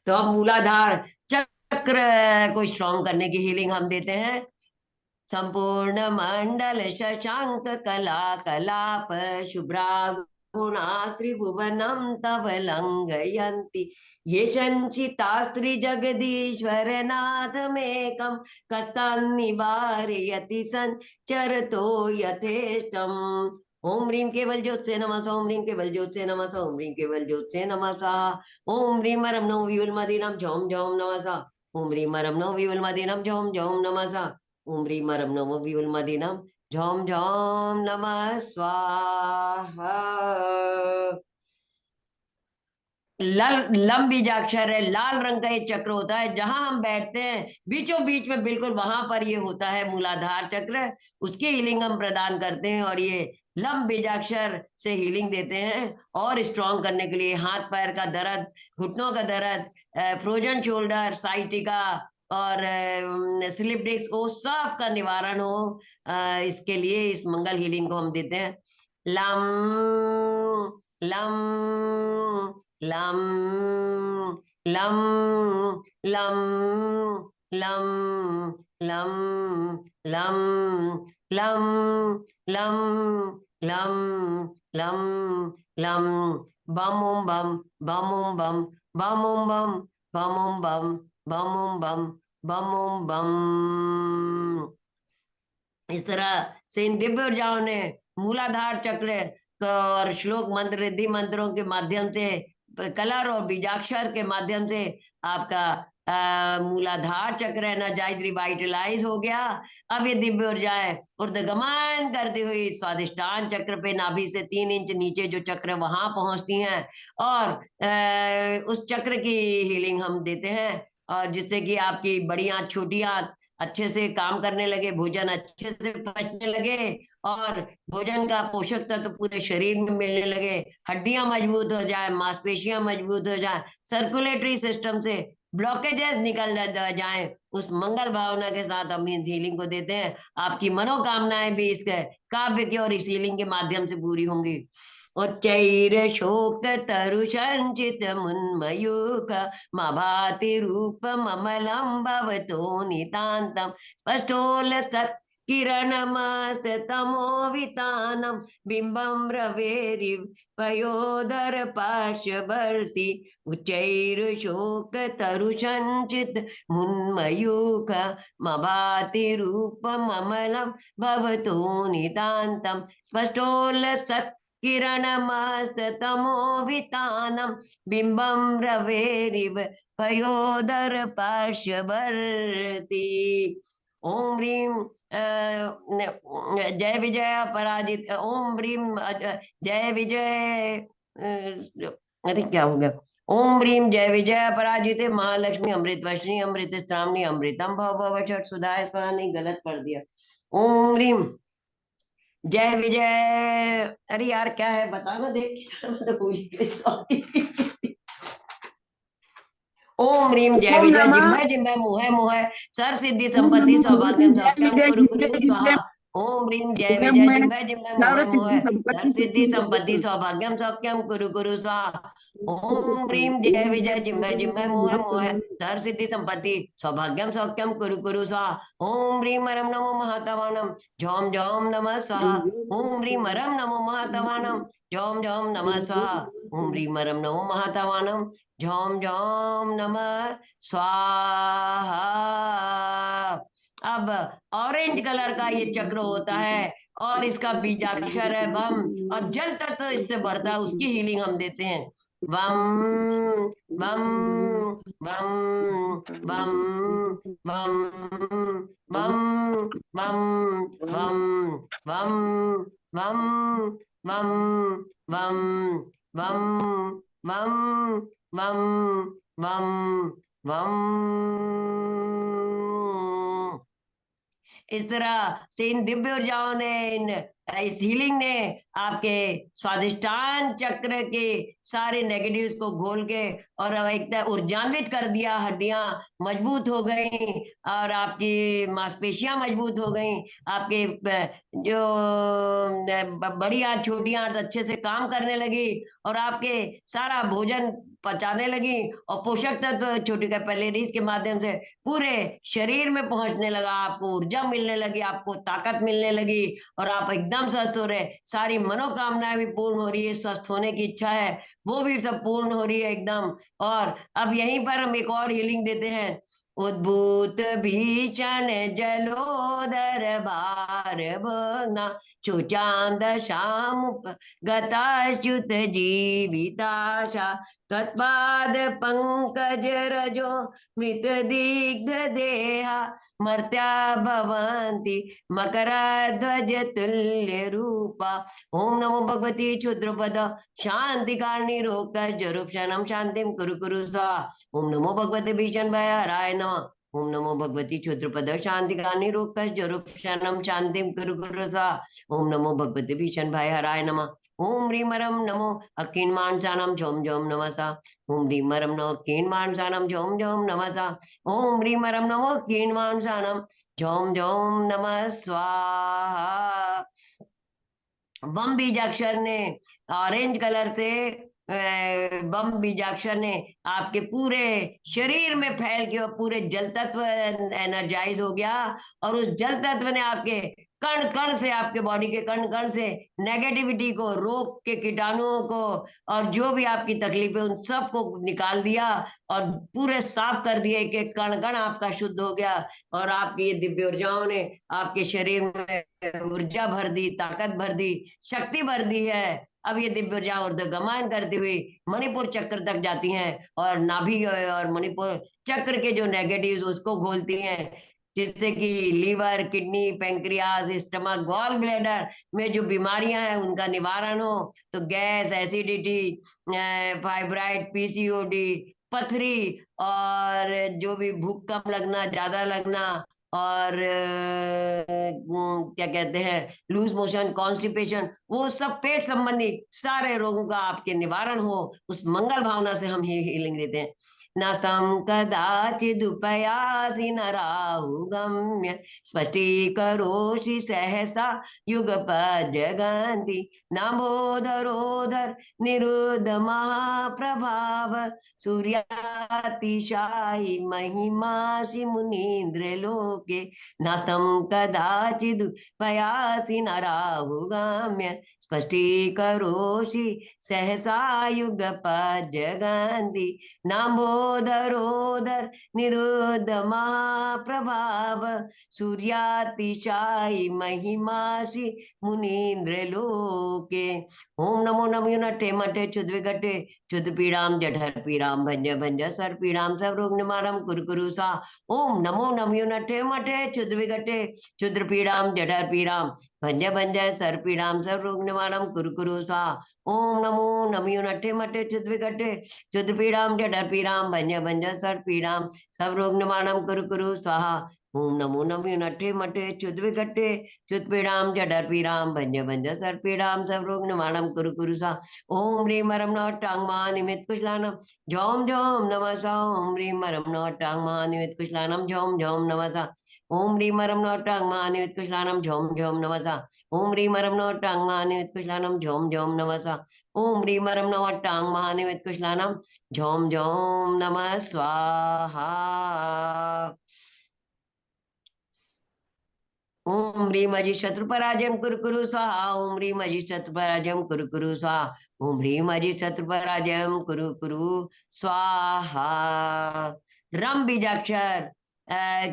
तो अब मूलाधार चक्र को स्ट्रॉन्ग करने की हीलिंग हम देते हैं। संपूर्ण मंडल शशांक कला कलाप शुभ्रा गुणा त्रिभुवनम तव लंघयन्ति ये संचितास्त्रि जगदीश्वर नाथमेकं कस्तान्निवारयति संचरतो यथेष्टम्। ओम ह्रीं केवल ज्योत्से नमः। ओम ह्रीं केवल ज्योत्से नमः। ओम ह्रीं केवल ज्योत्से नमः स्वाहा। ओम ह्रीं मरम नो विवुलमदीनां झौं झौं नमः स्वाहा। ओम ह्रीं मरम नो विवुलमदीनां झौं झौं नमः स्वाहा। ओम ह्रीं मरम नमो विवुलमदीनां झौं झौं नमः स्वाहा। लल लम बीजाक्षर है, लाल रंग का ये चक्र होता है। जहां हम बैठते हैं बीचों बीच में बिल्कुल वहां पर ये होता है मूलाधार चक्र। उसकी हीलिंग हम प्रदान करते हैं और ये लम बीजाक्षर से हीलिंग देते हैं। और स्ट्रॉन्ग करने के लिए हाथ पैर का दर्द, घुटनों का दर्द, फ्रोजन शोल्डर, साइटिका और स्लिप डिस्क, वो सब का निवारण हो, इसके लिए इस मंगल हीलिंग को हम देते हैं। लम लम लम लम लम लम लम लम लम लम लम लम लम बम उम बम उम बम उम बम उम बम उम बम उम बम। इस तरह से इन दिव्य ऊर्जाओं ने मूलाधार चक्र और श्लोक मंत्र, रिद्धि मंत्रों के माध्यम से, कलर और बीजाक्षर के माध्यम से आपका मूलाधार चक्र एनर्जाइज, रिवाइटलाइज हो गया। अब ये दिव्य ऊर्जाएं ऊर्ध्वगमन करती हुई स्वादिष्टान चक्र पे, नाभि से 3 इंच नीचे जो चक्र, वहां पहुंचती हैं। और उस चक्र की हीलिंग हम देते हैं, और जिससे कि आपकी बड़ी आंत, छोटी आंत अच्छे से काम करने लगे, भोजन अच्छे से पचने लगे, और भोजन का पोषक तत्व पूरे शरीर में मिलने लगे, हड्डियां मजबूत हो जाए, मांसपेशियां मजबूत हो जाए, सर्कुलेटरी सिस्टम से ब्लॉकेजेस निकल जाए। उस मंगल भावना के साथ हम इस हीलिंग को देते हैं। आपकी मनोकामनाएं भी इस काव्य की और इस हीलिंग के माध्यम से पूरी होंगी। उच्चैर शोक तरु संचित मुन्मयूख मभाति रूप ममलम भवतो नितांतम स्पष्टोल सत् किरणमस्तमोवितानं बिंबं रवेरि पयोदर पार्श्ववर्ती उच्चैर्शोक तरुषञ्चित मुन्मयूख मभाति रूपममलं भवतो नितान्तं स्पष्टोल्लसत् किरणमस्तमोवितानं बिंबं रवेरिव पयोदर पार्श्ववर्ती। ओम ह्रीं जय विजय पराजित, ओम ह्रीं जय विजय, अरे क्या हो गया, ओम ह्रीं जय विजय पराजिते महालक्ष्मी अमृत वर्षिणी अमृत स्त्रावणी अमृतम भव भव छठ सुधाय स्वरा, नहीं गलत पढ़ दिया। ओम ह्रीं जय विजय, अरे यार क्या है बताना, देख तो पूछ। ओम ह्रीं जय ओम विजय नमः जिम्भय जिम्भय मुहै मुहै सर सिद्धि ओम संपत्ति नमः भगवते सौभाग्यम जय सौख्यम विजय कुरु कुरु जिम्भे स्वाहा। जिम्भे ओम ह्रीं जय मुहे विजय मुहे जिम्भय जिम्भय सर्व मुहै सिद्धि मुहै सर संपत्ति सिद्धि सिद्धि संपत्ति सर्वस्व सौभाग्यम सौख्यम कुरु कुरु स्वाहा। ओम ह्रीं जय विजय जिम्भय जिम्भय मुहै मुहै सर सिद्धि संपत्ति सौभाग्यम सौख्यम कुरु कुरु स्वाहा। ओम ह्रीं मरम नमो महातवानम झौम झौम नमः स्वाहा। ओम ह्रीं मरम नमो महातवानम झौम झौम नमः स्वाहा। ओम ह्रीं मरम नमो महातवानम झौम झौम नमः स्वाहा। अब ऑरेंज कलर का ये चक्र होता है, और इसका बीजाक्षर है वम, और जल तत्व इससे बढ़ता है, उसकी हीलिंग हम देते हैं। वम वम वम वम वम वम वम वम वम वम वम वम वम वम वम वम वम। इस तरह से इन दिव्य ऊर्जाओं ने, इन इस हीलिंग ने आपके स्वादिष्टान चक्र के सारे नेगेटिव्स को घोल के और एकदम ऊर्जान्वित कर दिया। हड्डियां मजबूत हो गई और आपकी मांसपेशियां मजबूत हो गई। आपके जो बड़ी आंत छोटी आंत अच्छे से काम करने लगी और आपके सारा भोजन पचाने लगी और पोषक तत्व छोटी कैपिलरीज के माध्यम से पूरे शरीर में पहुंचने लगा। आपको ऊर्जा मिलने लगी, आपको ताकत मिलने लगी और आप एकदम स्वस्थ हो रहे। सारी मनोकामनाएं भी पूर्ण हो रही है, स्वस्थ होने की इच्छा है वो भी सब पूर्ण हो रही है एकदम। और अब यहीं पर हम एक और हीलिंग देते हैं। उद्भूत भीषण जलोदर भार भग्ना शुचाम दशामुप गताच्युत जीविताशा तत्पाद पंकज रजो मृत दिग्ध देहा मर्त्या भवन्ति मकरध्वज तुल्य रूपा। ओम नमो भगवती क्षुद्रपद शांति कारणी रोग जरूपशनम शांतिम कुरु कुरु सा। ओम नमो भगवते भीषण भय हराय नमः। ओम नमो भगवती क्षुद्रपद शांति कारणी रोग जरूपशनम शांतिम कुरु कुरु सा। ओम नमो भगवते भीषण भय हराय नमः। ओम ह्रीमरम नमो अकीन मानसानम झोम झोम नमसा। ओम ह्रीमरम नमो कीन मानसानम झोम झोम नमसा। ओम ह्रीमरम नमो कीन मानसानम झोम झोम नमः स्वाहा। बम बीजाक्षर ने ऑरेंज कलर से बम बीजाक्षर ने आपके पूरे शरीर में फैल के और पूरे जल तत्व एनर्जाइज हो गया और उस जल तत्व ने आपके कण कण से, आपके बॉडी के कण कण से नेगेटिविटी को, रोग के कीटाणुओं को और जो भी आपकी तकलीफ है उन सब को निकाल दिया और पूरे साफ कर दिए कि कण कण आपका शुद्ध हो गया। और आपकी ये दिव्य ऊर्जाओं ने आपके शरीर में ऊर्जा भर दी, ताकत भर दी, शक्ति भर दी है। अब ये दिव्य ऊर्जा ऊर्ध्वगमन करती हुई मणिपुर चक्र तक जाती हैं और नाभि और मणिपुर चक्र के जो नेगेटिव्स उसको घोलती हैं, जिससे कि liver, kidney, pancreas, stomach, gall bladder में जो बीमारियां हैं उनका निवारण हो। तो गैस, एसिडिटी, फाइब्राइड, पीसीओडी, पथरी और जो भी भूख कम लगना, ज्यादा लगना और क्या कहते हैं लूज मोशन, कॉन्स्टिपेशन, वो सब पेट संबंधी सारे रोगों का आपके निवारण हो, उस मंगल भावना से हम ही हीलिंग देते हैं। नास्तं कदाचिदुपयासि न राहुगम्य स्पष्टीकरोषि सहसा युगपज्जगन्ति नभोधरोधर निरुद्ध महाप्रभाव सूर्यातिशायि महिमासि मुनीन्द्र लोके। नास्तं कदाचिदुपयासि न राहुगम्य स्पष्टीकरोषि सहसा युगपज्जगन्ति नभोधरोधर निरुद्ध महाप्रभाव सूर्यातिशायि महिमासि मुनीन्द्र लोके। ओम नमो नमो नटे मटे क्षुद्र विघटे क्षुद्र पीड़ाम जठर पीड़ाम भंज भंज सर पीड़ाम सब रोग निवारम कुरु कुरु सा। ओम नमो नमो नटे मटे क्षुद्र विघटे क्षुद्र पीड़ाम जठर पीड़ाम भंज भंज सर पीड़ाम सब रोग निवारम कुरु कुरु सा। ओम नमो नमो नटे मटे क्षुद्र विघटे क्षुद्र पीड़ाम जठर पीड़ाम भंज भंज सर पीड़ाम सब रोग निवारणम कुरु कुरु स्वाहा। ओम नमो नमो नटे मटे क्षुद्र विघटे क्षुद्र पीड़ाम जठर पीड़ाम भंज भंज सर पीड़ाम सब रोग निवारणम कुरु कुरु सा। ओम ह्रीं मरम नौ टांग महानिमित कुशलानम झोम झोम नमसा। ओम ह्रीं मरम नौ टांग महानिमित कुशलानम झोम झोम नमसा। ओम ह्रीं मरम नौ टांग महानिमित कुशलानम झोम झोम नमसा। ओम ह्रीं मरम नौ टांग महानिमित कुशलानम झोम झोम नमसा। ओम ह्रीं मरम नौ टांग महानिमित कुशलानम झोम झोम नमः स्वाहा। ओम ह्रीं मजि शत्रु पराजयम कुरु कुरु स्वाहा। ओम ह्रीं मजि शत्रु पराजयम कुरु कुरु स्वाहा। ओम ह्रीं मजि शत्रु पराजयम कुरु कुरु स्वाहा। रम बीजाक्षर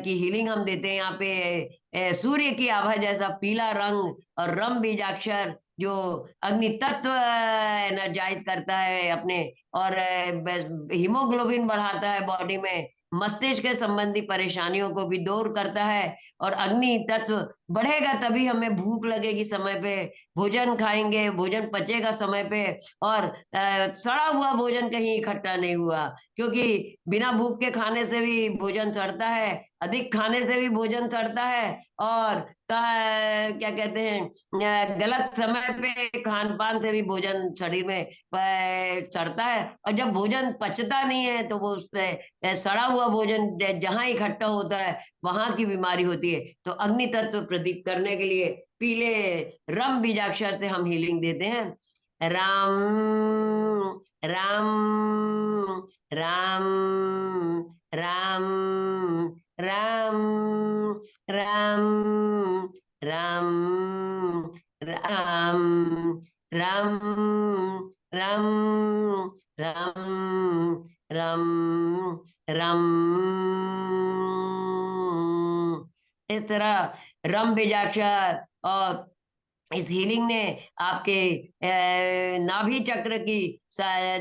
की हीलिंग हम देते हैं यहाँ पे। सूर्य की आभा जैसा पीला रंग और रम बीजाक्षर जो अग्नि तत्व एनर्जाइज करता है अपने और हीमोग्लोबिन बढ़ाता है बॉडी में, मस्तिष्क के संबंधी परेशानियों को भी दूर करता है। और अग्नि तत्व बढ़ेगा तभी हमें भूख लगेगी समय पे, भोजन खाएंगे, भोजन पचेगा समय पे और सड़ा हुआ भोजन कहीं इकट्ठा नहीं हुआ, क्योंकि बिना भूख के खाने से भी भोजन सड़ता है अधिक खाने से भी भोजन सड़ता है, और क्या कहते हैं, गलत समय पे खान पान से भी भोजन शरीर में सड़ता है। और जब भोजन पचता नहीं है तो वो उससे सड़ा हुआ भोजन जहाँ इकट्ठा होता है वहां की बीमारी होती है। तो अग्नि तत्व प्रदीप करने के लिए पीले रम बीजाक्षर से हम हीलिंग देते हैं। राम राम राम राम राम राम राम राम राम राम राम राम राम। इस तरह रम बीजाक्षर और इस हीलिंग ने आपके नाभि चक्र की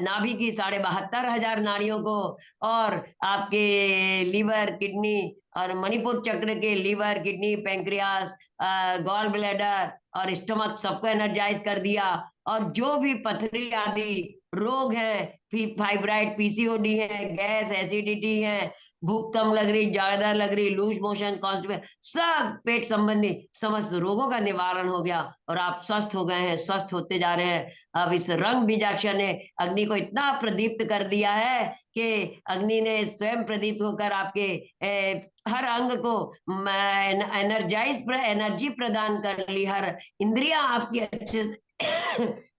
नाभि की 72,500 नाड़ियों को, और आपके लीवर किडनी और मणिपुर चक्र के liver kidney pancreas gall bladder और स्टमक सबको एनर्जाइज कर दिया। और जो भी पथरी आदि रोग हैं, फाइब्राइड पीसीओडी है, गैस एसिडिटी है, भूख कम लग रही, ज्यादा लग रही, लूज मोशन, कॉन्स्टिपेशन, सब पेट संबंधी समस्त रोगों का निवारण हो गया और आप स्वस्थ हो गए हैं, स्वस्थ होते जा रहे हैं। अब इस रंग बीजाक्षर ने अग्नि को इतना प्रदीप्त कर दिया है कि अग्नि ने स्वयं प्रदीप्त होकर आपके हर अंग को एनर्जी प्रदान कर ली। हर इंद्रियां आपकी अच्छे से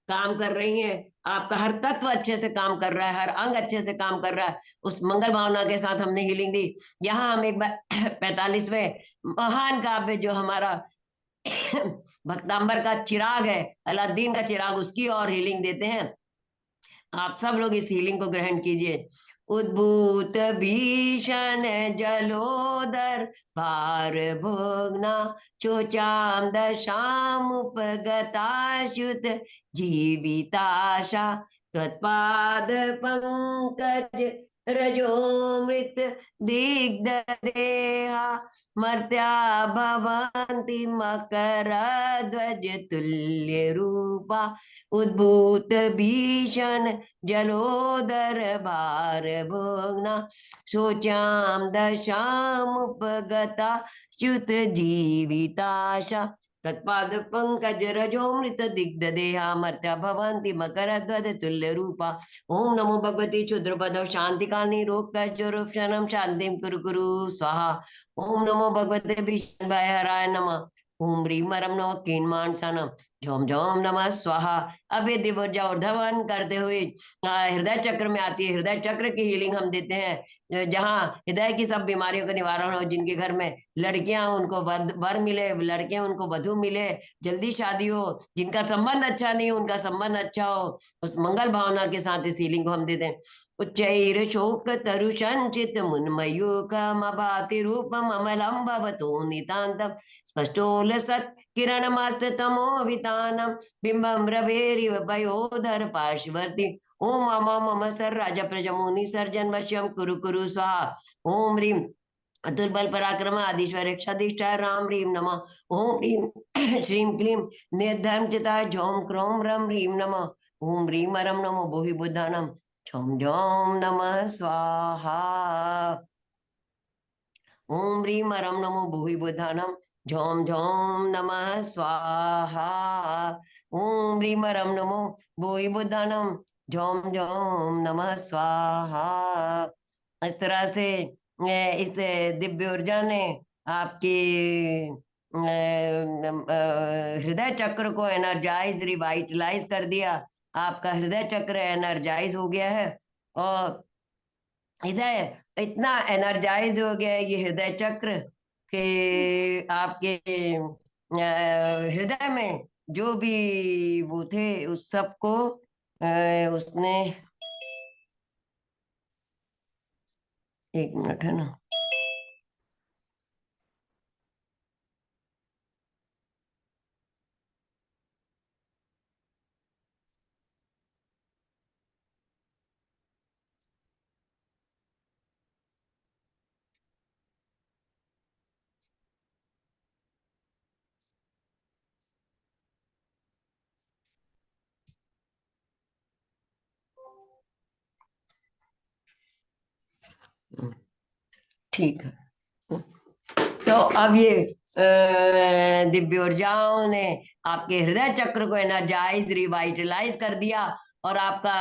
काम कर रही हैं, आपका हर तत्व अच्छे से काम कर रहा है, हर अंग अच्छे से काम कर रहा है। उस मंगल भावना के साथ हमने हीलिंग दी। यहाँ हम एक बार 45वें महान काव्य जो हमारा भक्तांबर का चिराग है, अलादीन का चिराग, उसकी और हीलिंग देते हैं। आप सब लोग इस हीलिंग को ग्रहण कीजिए। उद्भूत भीषण जलोदर भार भोगना चोचाम दशाम उपगताश्युत जीविताशा त्वत्पाद पंकज रजोमृत दिग्धदेहा मर्त्या भवन्ति मकरध्वज तुल्य रूपा उद्भूत भीषण जलोदर भार भोगना शोचाम दशाम उपगता च्युत जीविताशा तत्पाद पंकज रजोमृत दिग्ध देहा मर्त्या भवन्ति मकरध्वज तुल्य रूपा। ओम नमो भगवती क्षुद्रपद शांति कारिणी रोग शनम शांतिम कुरु कुरु स्वाहा। ओम नमो भगवते भीषण भय हराय नमः। ओम ह्रीम परम नमः कीन्मानसानम झोम झोम नमः स्वाहा। अब ये दिव्या ऊर्ध्वन करते हुए हृदय चक्र में आती है। हृदय चक्र की हीलिंग हम देते हैं, जहाँ हृदय की सब बीमारियों का निवारण हो। जिनके घर में लड़कियां उनको वर मिले, लड़कियां उनको वधु मिले, जल्दी शादी हो, जिनका संबंध अच्छा नहीं हो उनका संबंध अच्छा हो, उस मंगल भावना के साथ इस हीलिंग को हम देते हैं। उच्चैर शोक तरु संचित मुन्मयूखमभाति रूपम अमलम भवतो नितान्तम स्पष्टोलसत् किरणमास्तमो वितानम बिंबम रवेरिव पयोधर पार्श्ववर्ती। ओम मम मम सर राजा प्रजमुनि सर्जन वश्यम कुरु कुरु स्वाहा। ओम ह्रीम अतुल बल पराक्रम आदिश्वर रक्षाधिष्ठा राम ह्रीम नमः। ओम ह्रीम श्रीम क्लीम निर्धर्म चिता झोम क्रोम रम ह्रीम नमः। ओम ह्रीम अरम नमो भूहि बुद्धानम झोम झोम नमः स्वाहा। ओम ह्रीम अरम नमो भूहि बुधानम झोम झोम नमः स्वाहा। ओम ह्रीम अरम नमो भूहि बुधानम झोम झोम नमः स्वाहा। इस तरह से इस दिव्य ऊर्जा ने आपकी हृदय चक्र को एनर्जाइज रिवाइटलाइज कर दिया। आपका हृदय चक्र एनर्जाइज हो गया है, और हृदय इतना एनर्जाइज हो गया है ये हृदय चक्र कि आपके हृदय में जो भी वो थे उस सबको उसने, एक मिनट है ना। ठीक है। तो अब ये दिव्य ऊर्जाओं ने आपके हृदय चक्र को एनर्जाइज रिवाइटलाइज कर दिया, और आपका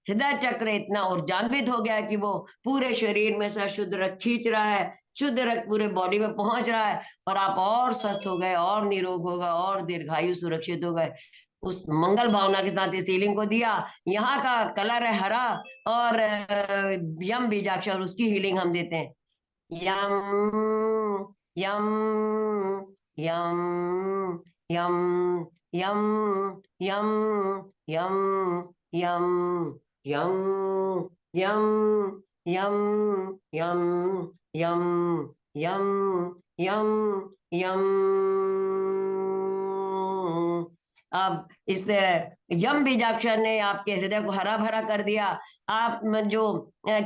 हृदय चक्र इतना ऊर्जान्वित हो गया कि वो पूरे शरीर में से शुद्ध रक्त खींच रहा है, शुद्ध रक्त पूरे बॉडी में पहुंच रहा है, और आप और स्वस्थ हो गए, और निरोग हो गए, और दीर्घायु सुरक्षित हो गए। उस मंगल भावना के साथ इस हीलिंग को दिया। यहाँ का कलर है हरा, और यम बीजाक्षर, उसकी हीलिंग हम देते हैं। यम यम यम यम यम यम यम यम यम यम यम यम यम यम यम यम। अब इस यम बीजाक्षर ने आपके हृदय को हरा भरा कर दिया। आप जो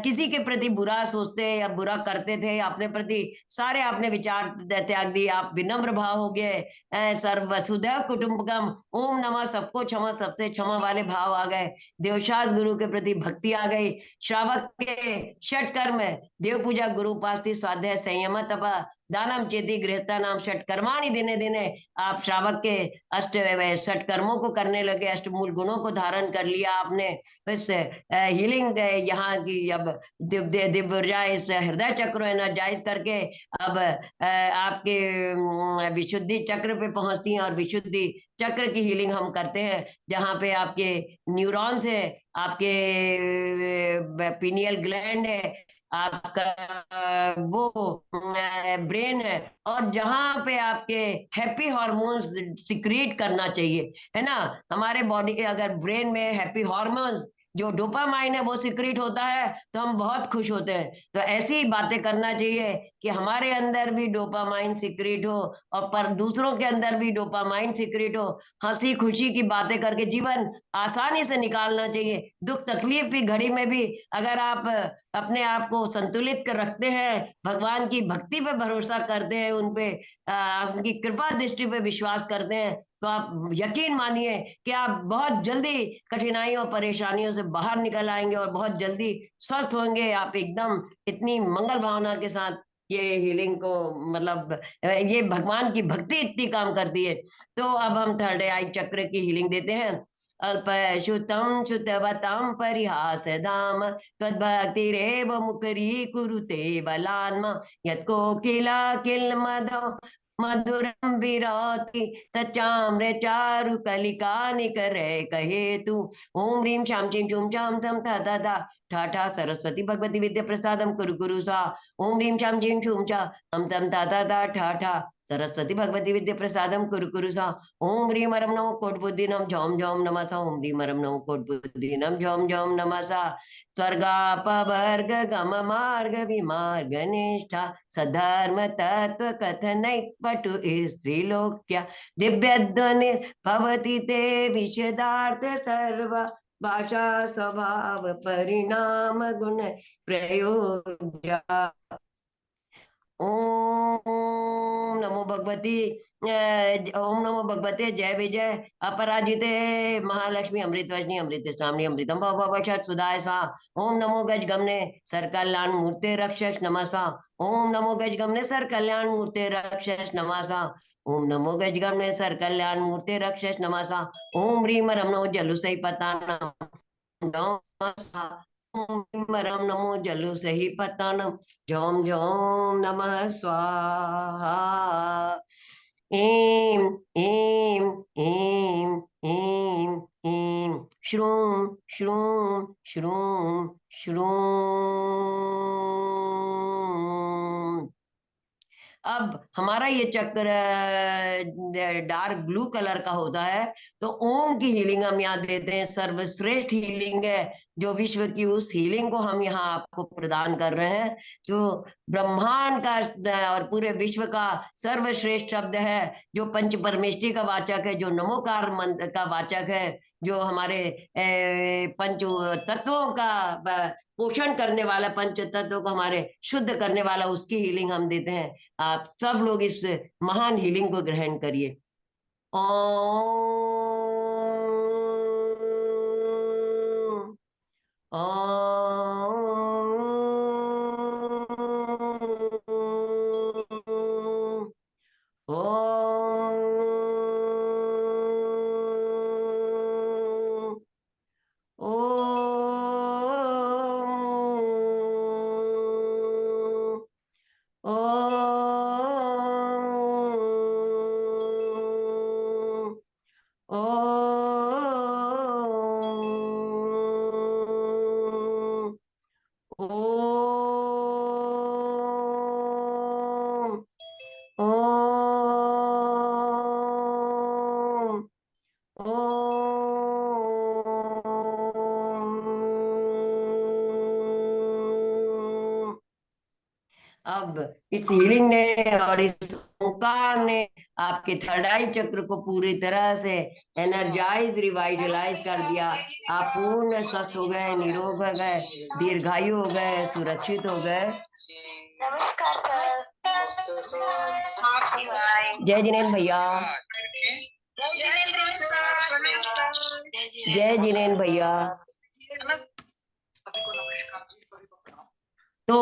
किसी के प्रति बुरा सोचते या बुरा करते थे, अपने प्रति सारे आपने विचार त्याग दिए, आप विनम्र भाव हो गए। सर्व वसुधैव कुटुंबकम, ओम नमः, सबको क्षमा, सबसे क्षमा वाले भाव आ गए। देवशास गुरु के प्रति भक्ति आ गई। श्रावक के षट कर्म, देव पूजा, गुरु उपासना, स्वाध्याय, संयम, तप, दानम चेती, गृहस्था नाम षट कर्माणि दिने दिने। आप श्रावक के अष्ट षट कर्मों को करने लगे, अष्टमूल गुणों को धारण कर लिया आपने। इस हीलिंग यहाँ की अब दिव्य ऊर्जा इस हृदय चक्र एनर्जाइज करके अब आपके विशुद्धि चक्र पे पहुंचती हैं, और विशुद्धि चक्र की हीलिंग हम करते हैं, जहाँ पे आपके न्यूरॉन्स है, आपके पीनियल ग्लैंड है, आपका वो ब्रेन है, और जहां पे आपके हैप्पी हार्मोन्स सिक्रीट करना चाहिए, है ना। हमारे बॉडी के अगर ब्रेन में हैप्पी हार्मोन्स जो डोपामाइन है वो सिक्रीट होता है, तो हम बहुत खुश होते हैं। तो ऐसी ही बातें करना चाहिए कि हमारे अंदर भी डोपामाइन सिक्रीट हो, और पर दूसरों के अंदर भी डोपामाइन सिक्रीट हो। हंसी खुशी की बातें करके जीवन आसानी से निकालना चाहिए। दुख तकलीफ की घड़ी में भी अगर आप अपने आप को संतुलित कर रखते हैं, भगवान की भक्ति पे भरोसा करते हैं, उनपे उनकी कृपा दृष्टि पे विश्वास करते हैं, तो आप यकीन मानिए कि आप बहुत जल्दी कठिनाइयों परेशानियों से बाहर निकल आएंगे, और बहुत जल्दी स्वस्थ होंगे आप एकदम। इतनी मंगल भावना के साथ ये हीलिंग को, मतलब ये भगवान की भक्ति इतनी काम करती है। तो अब हम थर्ड आई चक्र की हीलिंग देते हैं। अल्पश्रुतं श्रुतवतां परिहास धाम, त्वद्भक्तिरेव मुकरी कुरुते बलान्म, यत्कोकिल मधो मधुरम विरोति, तच्चाम्र चारु कलिका निकरे कहे तू। ओम ह्रीं श्याम चीं चूं चां चम धा धा धा ठा ठा सरस्वती भगवती विद्या प्रसादम कुरु कुरु सा। ओम ह्रीं श्याम चीं चूं चा हम तम धा धा धा ठा ठा सरस्वती भगवती विद्या प्रसादम कुरु कुरु सा। ओम ह्रीं मरम नमो कोट बुद्धि नम झोम झोम नमसा। ओम ह्रीं मरम नमो कोट बुद्धि नम झोम झोम नमसा। स्वर्गापवर्ग गम मार्ग विमार्ग निष्ठा, सधर्म तत्व कथनैक पटु स्त्रीलोक्या, दिव्य ध्वनि भवति ते विशदार्थ सर्व, भाषा स्वभाव परिणाम गुण प्रयोज्या। ओम नमो भगवती ओम नमो भगवते जय विजय अपराजिते महालक्ष्मी अमृतवजनी अमृत स्वामी अमृतम भव भव षट सुधाय सा। ओम नमो गज गमने सर कल्याण मूर्ते रक्षस नमसा। ओम नमो गज गमने सर कल्याण मूर्ते रक्षस नमसा। ओम नमो गज गमने सर कल्याण मूर्ते रक्षस नमसा। ओम ह्रीम रमणो जलु सही पता परम नमो जलु सही पतनम, झोम झोम नमः स्वाहा। ऐं ऐं ऐं ऐं ऐं श्रूं श्रूं श्रूं श्रूं। अब हमारा ये चक्र डार्क ब्लू कलर का होता है, तो ओम की हीलिंग हम यहाँ देते हैं। सर्वश्रेष्ठ हीलिंग है, जो विश्व की उस हीलिंग को हम यहाँ आपको प्रदान कर रहे हैं, जो ब्रह्मांड का और पूरे विश्व का सर्वश्रेष्ठ शब्द है, जो पंच परमेष्टि का वाचक है, जो नमोकार मंत्र का वाचक है, जो हमारे पंच तत्वों का पोषण करने वाला, पंच तत्वों को हमारे शुद्ध करने वाला, उसकी हीलिंग हम देते हैं। आप सब लोग इस महान हीलिंग को ग्रहण करिए। ओम ओम अब इस हीलिंग ने और इस ओंकार ने आपके थर्ड आई चक्र को पूरी तरह से एनर्जाइज रिवाइटलाइज कर दिया। आप पूर्ण स्वस्थ हो गए, निरोग हो गए, दीर्घायु हो गए, सुरक्षित हो गए। नमस्कार सर। जय जिनेन्द्र भैया, जय जिनेन्द्र भैया। तो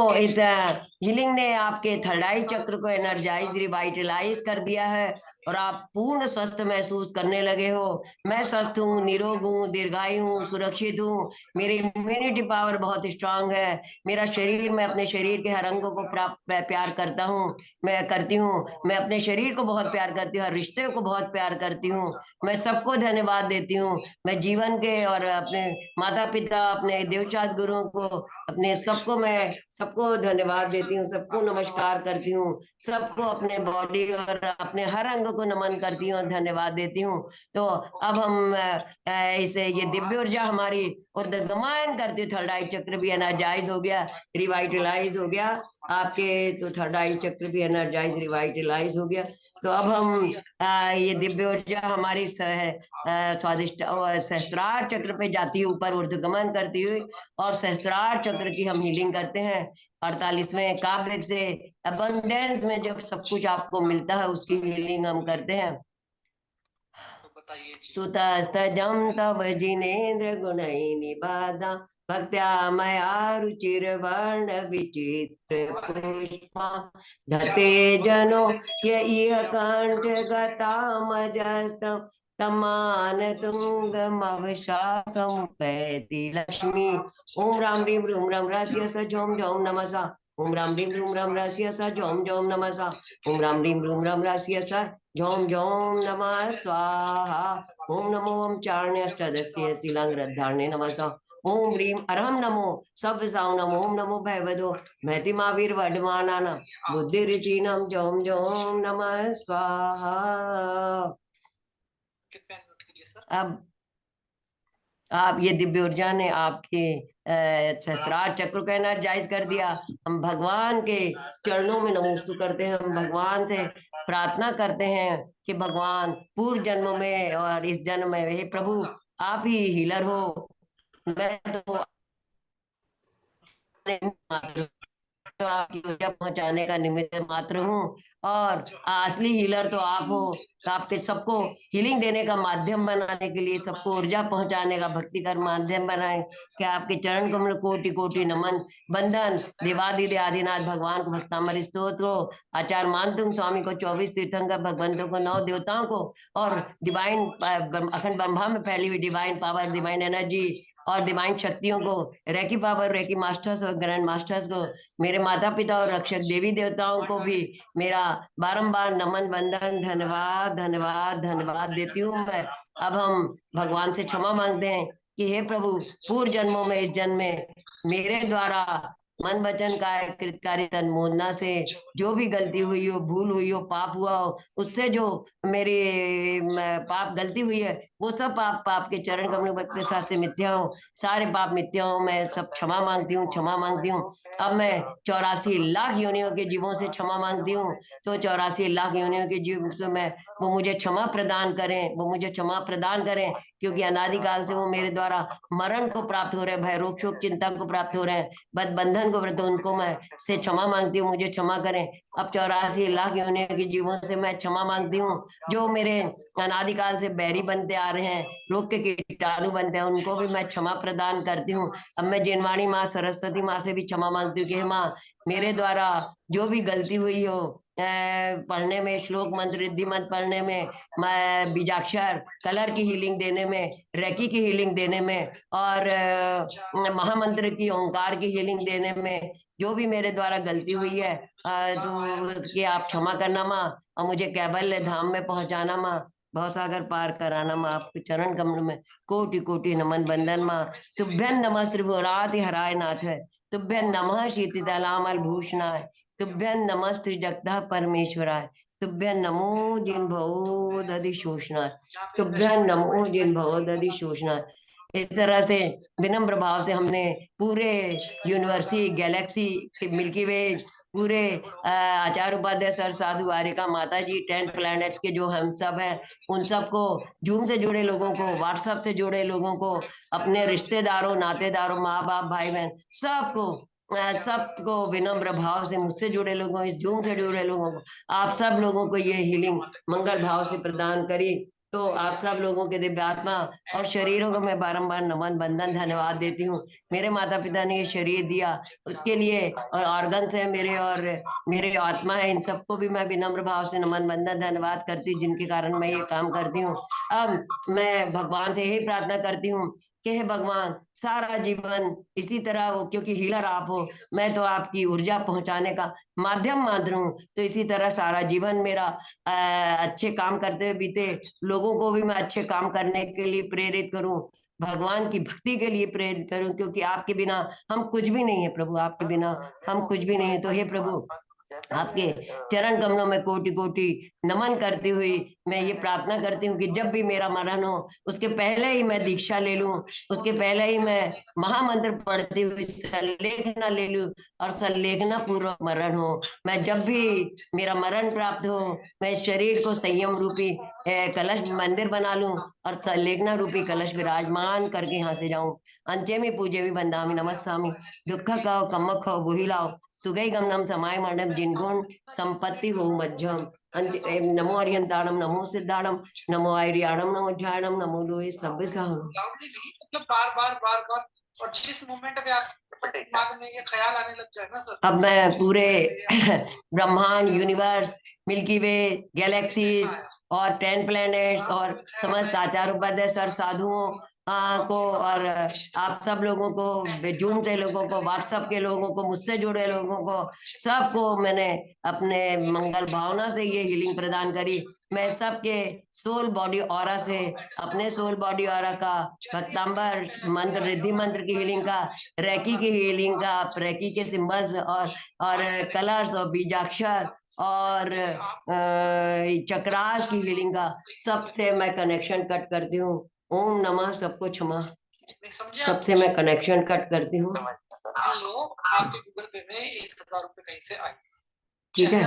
हीलिंग ने आपके थर्ड आई चक्र को एनर्जाइज रिवाइटलाइज कर दिया है और आप पूर्ण स्वस्थ महसूस करने लगे हो। मैं स्वस्थ हूँ, निरोग हूँ, दीर्घायु हूँ, सुरक्षित हूँ। मेरी इम्यूनिटी पावर बहुत स्ट्रांग है। मेरा शरीर, मैं अपने शरीर के हर अंगों को प्यार करता हूँ, मैं करती हूँ। मैं अपने शरीर को बहुत प्यार करती हूँ, हर रिश्ते को बहुत प्यार करती हूँ। मैं सबको धन्यवाद देती हूँ। मैं जीवन के और अपने माता पिता, अपने देवचाद गुरुओं को, अपने सबको धन्यवाद देती हूँ, सबको नमस्कार करती हूँ, सबको अपने बॉडी और अपने हर अंग को नमन करती हूँ, धन्यवाद देती हूँ। तो अब हम इसे ये दिव्य ऊर्जा हमारी और गमन करती हूँ। थर्ड आई चक्र भी एनर्जाइज हो गया, रिवाइटलाइज हो गया आपके। तो थर्ड आई चक्र भी एनर्जाइज रिवाइटलाइज हो गया। तो अब हम ये दिव्य ऊर्जा हमारी स्वादिष्ट सहस्त्रार चक्र पे जाती है, ऊपर ऊर्ध्वगमन करती हुई, और सहस्त्रार चक्र की हम हीलिंग करते हैं। 48वें काव्य से अबंडेंस में जब सब कुछ आपको मिलता है, उसकी हीलिंग हम करते हैं। सुतस्तजं तव जिनेन्द्र गुणै निबाधा भक्त्या मया रुचिर्वर्ण विचित्र पुष्पा धते जनो य इह कंठ गतामजस्त्रं तमान तुंगमवशासं पैति लक्ष्मी। ओम राम ह्रीं रूम राम रस्य स झोम झोम नमसा। ओम राम ह्रीं रूम राम रस्य स झोम झोम नमसा। ओम राम ह्रीं रूम राम रस्य स झोम झोम नमः स्वाहा। ओम नमो ओम चारण्यष्टदस्य शिलांग्रद्धारणे नमः। ओम ह्रीं अरहम नमो सब साव नमो। ओम नमो भैवदो महति महावीर वर्धमाना बुद्धि ऋचिनम झोम झोम नमः स्वाहा। अब आप ये दिव्य ऊर्जा ने आपके सहस्त्रार चक्र को एनर्जाइज कर दिया। हम भगवान के चरणों में नमोस्तु करते हैं। हम भगवान से प्रार्थना करते हैं कि भगवान पूर्व जन्म में और इस जन्म में, हे प्रभु आप ही हीलर हो। मैं तो आपकी ऊर्जा पहुंचाने का निमित्त मात्र हूँ, और असली हीलर तो आप हो। तो आपके सबको हीलिंग देने का माध्यम बनाने के लिए, सबको ऊर्जा पहुंचाने का भक्ति का माध्यम बनाए कि आपके चरण कमल कोटि कोटि नमन बंदन। देवादिदेव आदिनाथ भगवान को भक्तामृत स्तोत्र, आचार्य मानतुंग स्वामी को, 24 तीर्थंकर भगवंतों को, 9 देवताओं को, और डिवाइन अखंड ब्रह्मा में फैली हुई डिवाइन पावर, डिवाइन एनर्जी और डिवाइन शक्तियों को, रेकी पावर, रेकी मास्टर्स और ग्रैंड मास्टर्स को, मेरे माता पिता और रक्षक देवी देवताओं को भी मेरा बारंबार नमन वंदन धन्यवाद धन्यवाद धन्यवाद देती हूँ मैं। अब हम भगवान से क्षमा मांगते हैं कि हे प्रभु, पूर्व जन्मों में, इस जन्म में मेरे द्वारा मन वचन काय कृतकारी तन मोदना से जो भी गलती हुई हो, भूल हुई हो, पाप हुआ हो, उससे जो मेरी पाप गलती हुई है, वो सब पाप के चरण कमल के साथ से मिथ्या हो, सारे पाप मिथ्या हो। मैं सब क्षमा मांगती हूँ, क्षमा मांगती हूँ। अब मैं 84 लाख योनियों के जीवों से क्षमा मांगती हूँ। तो 84 लाख योनियों के जीव से मैं, वो मुझे क्षमा प्रदान करें, वो मुझे क्षमा प्रदान करें, क्योंकि अनादिकाल से वो मेरे द्वारा मरण को प्राप्त हो रहे हैं, भय रोग शोक चिंता को प्राप्त हो रहे हैं, बद बंधन को, उनको मैं से क्षमा मांगती हूँ, मुझे क्षमा करें। अब 84 लाख योनियों के जीवों से मैं क्षमा मांगती हूँ, जो मेरे अनादिकाल से बैरी बनते आ रहे हैं, रोग के कीटाणु बनते हैं, उनको भी मैं क्षमा प्रदान करती हूँ। अब मैं जिनवाणी माँ सरस्वती माँ से भी क्षमा मांगती हूँ कि माँ, मेरे द्वारा जो भी गलती हुई हो, पढ़ने में, श्लोक मंत्र रिद्धि मंत्र पढ़ने में, मैं बीजाक्षर कलर की हीलिंग देने में, रेकी की हीलिंग देने में, और महामंत्र की ओंकार की हीलिंग देने में, जो भी मेरे द्वारा गलती हुई है, तो उसकी आप क्षमा करना माँ, और मुझे कैबल्य धाम में पहुंचाना माँ, भवसागर पार कराना माँ। आपके चरण कमल में कोटि कोटि नमन बंदन माँ। तुभ्यं नमः श्रीभुराति हराय नाथ, तुभ्यं नमः शीतितलामल भूषणाय, तुभ्यं नमः श्री जगतः परमेश्वराय, तुभ्यं नमो जिन भवो दधि शोषणाय, तुभ्यं नमो जिन भवो दधि शोषणाय। इस तरह से विनम्र भाव से हमने पूरे यूनिवर्सिटी गैलेक्सी मिल्की वे पूरे आचार्य उपाध्याय सर साधु वारिका माता जी 10 प्लैनेट्स के जो हम सब हैं उन सबको जूम से जुड़े लोगों को व्हाट्सएप से जुड़े लोगों को अपने रिश्तेदारों नातेदारों माँ बाप भाई बहन सबको विनम्र भाव से मुझसे जुड़े लोगों इस जूम से जुड़े लोगों को आप सब लोगों को ये हीलिंग मंगल भाव से प्रदान करी। तो आप सब लोगों के दिव्य आत्मा और शरीरों को मैं बारंबार नमन बंदन धन्यवाद देती हूँ। मेरे माता पिता ने ये शरीर दिया उसके लिए और ऑर्गन्स है मेरे और मेरे आत्मा है इन सबको भी मैं विनम्र भाव से नमन बंदन धन्यवाद करती हूँ जिनके कारण मैं ये काम करती हूँ। अब मैं भगवान से यही प्रार्थना करती हूँ कि हे भगवान सारा जीवन इसी तरह हो क्योंकि हीलर आप हो मैं तो आपकी ऊर्जा पहुंचाने का माध्यम मात्र हूँ तो इसी तरह सारा जीवन मेरा अच्छे काम करते हुए बीते लोगों को भी मैं अच्छे काम करने के लिए प्रेरित करूं भगवान की भक्ति के लिए प्रेरित करूं क्योंकि आपके बिना हम कुछ भी नहीं है प्रभु आपके बिना हम कुछ भी नहीं है। तो हे प्रभु आपके चरण कमलों में कोटि कोटि नमन करती हुई मैं ये प्रार्थना करती हूँ कि जब भी मेरा मरण हो उसके पहले ही मैं दीक्षा ले लूं उसके पहले ही मैं महामंत्र पढ़ती हुई संलेखना ले लूं और संलेखना पूर्वक मरण हो मैं जब भी मेरा मरण प्राप्त हो मैं इस शरीर को संयम रूपी कलश मंदिर बना लूं और संलेखना रूपी कलश विराजमान करके यहाँ से जाऊं अंचे में पूजे भी बंदामी नमस्तामी दुख खाओ कमक खाओ बुही लाओ सुगई गमनम समाय मंडम जिनगुण संपत्ति हो मध्यम नमो अरियंताणम नमो सिद्धाणम नमो आर्याणम नमो ज्ञानम नमो लोहे सब मतलब बार बार और जिस मोमेंट में आप दिमाग में ये ख्याल आने लग जाए ना सर अब मैं पूरे ब्रह्मांड यूनिवर्स मिल्की वे गैलेक्सीज और 10 प्लैनेट्स और समस्त आचार्य उपाध्याय सर साधुओं को और आप सब लोगों को जूम से लोगों को व्हाट्सएप के लोगों को मुझसे जुड़े लोगों को सबको मैंने अपने मंगल भावना से ये हीलिंग प्रदान करी। मैं सबके सोल बॉडी ऑरा से अपने सोल बॉडी ऑरा का भक्तांबर मंत्र रिद्धि मंत्र की हीलिंग का रेकी की हीलिंग का रेकी के सिंबल्स और कलर्स और बीजाक्षर और चक्रास की हीलिंग का सबसे मैं कनेक्शन कट करती हूँ। ओम नमः सबको क्षमा सबसे मैं कनेक्शन कट करती हूँ। आपके गूगल पे में 1000 रुपए कहीं से आए ठीक है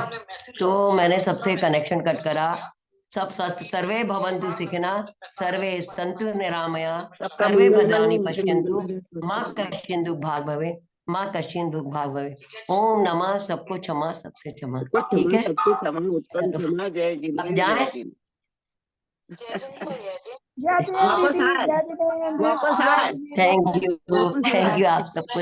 तो मैंने सबसे कनेक्शन कट करा सब स्वस्थ सर्वे भवन्तु सुखिनः सर्वे सन्तु निरामया सर्वे भद्राणि पश्यन्तु माँ कश्चित् दुःख भाग् भवे माँ कश्चित् दुःख भाग् भवे। ओम नमः सबको क्षमा सबसे क्षमा। ठीक है अब जाए थैंक यू आप सबको।